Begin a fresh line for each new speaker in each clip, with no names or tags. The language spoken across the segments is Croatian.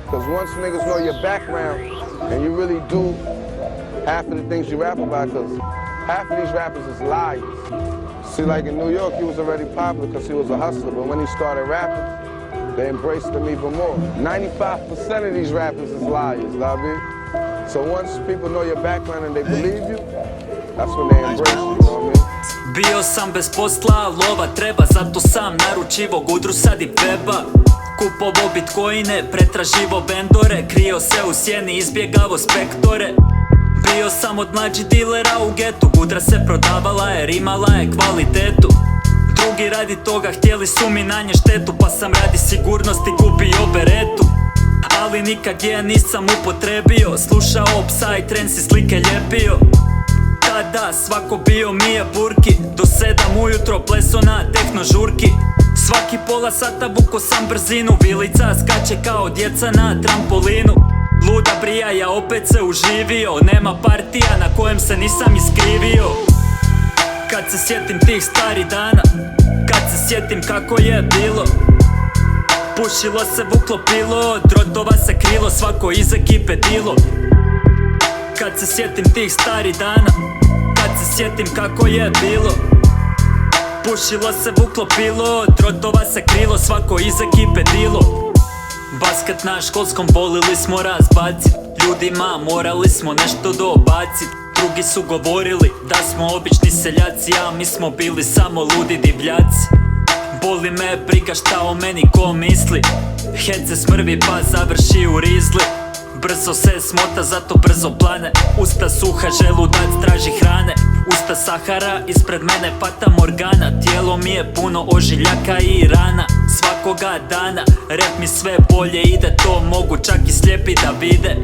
Because once niggas know your background and you really do half of the things you rap about, because half of these rappers is liars. See, like in New York, he was already popular because he was a hustler, but when he started rapping, they embraced him even more. 95% of these rappers is liars, Lavi. So once people know your background and they believe you, that's when they embrace you, you know what I mean?
Bio sam bez posla, lova treba, zato sam naručivo Gudru sad i Weba. Kupovo bitcoine, pretraživo vendore, krio se u sjeni, izbjegavo spektore. Bio sam od mlađih dilera u getu, Gudra se prodavala jer imala je kvalitetu. Drugi radi toga htjeli su mi nanje štetu, pa sam radi sigurnosti kupio beretu. Ali nikad je nisam upotrebio, slušao Psytrance i slike ljepio. Tada svako bio mi je burki, do 7 ujutro pleso na tehno žurki. Svaki pola sata vuko sam brzinu, vilica skače kao djeca na trampolinu. Luda brija, ja opet se uživio, nema partija na kojem se nisam iskrivio. Kad se sjetim tih starih dana, kad se sjetim kako je bilo. Pušilo se, vuklo pilo, drotova se krilo, svako iz ekipe dilo. Kad se sjetim tih starih dana, kad se sjetim kako je bilo. Pušilo se, vuklo pilo, drotova se krilo, svako iz ekipe dilo. Basket na školskom volili smo razbacit, ljudima morali smo nešto dobacit. Drugi su govorili da smo obični seljaci, a mi smo bili samo ludi divljaci. Boli me briga šta o meni ko misli, head se smrvi pa završi u rizli. Brzo se smota, zato brzo plane, usta suha, želudac traži hrane. Usta Sahara, ispred mene Fata Morgana, tijelo mi je puno ožiljaka i rana. Svakoga dana, rap mi sve bolje ide, to mogu čak i slijepi da vide.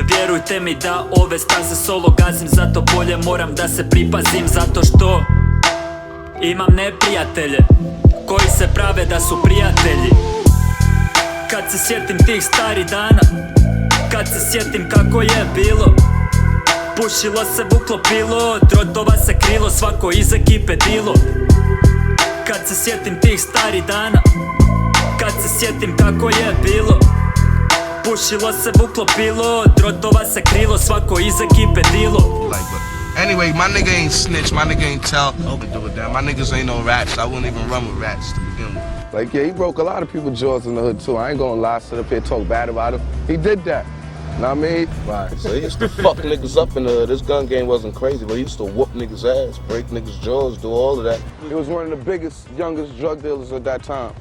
Vjerujte mi da ove staze solo gazim, zato bolje moram da se pripazim, zato što imam neprijatelje koji se prave da su prijatelji. Kad se sjetim tih starih dana, kad se sjetim kako je bilo. Pušilo se, vuklo pilo, drotova se krilo, svako iz ekipe dilo. Kad se sjetim tih starih dana, kad se sjetim kako je bilo. Pušilo se, vuklo pilo, drotova se krilo, svako iz ekipe dilo.
Anyway, my nigga ain't snitch, my nigga ain't tell. My niggas ain't no rats, I wouldn't even run with rats to begin with.
Like, yeah, he broke a lot of people's jaws in the hood, too. I ain't gonna lie, sit up here talk bad about him. He did that. Know what I mean?
Right. So he used to fuck niggas up in the hood. This gun game wasn't crazy, but he used to whoop niggas' ass, break niggas' jaws, do all of that.
He was one of the biggest, youngest drug dealers at that time.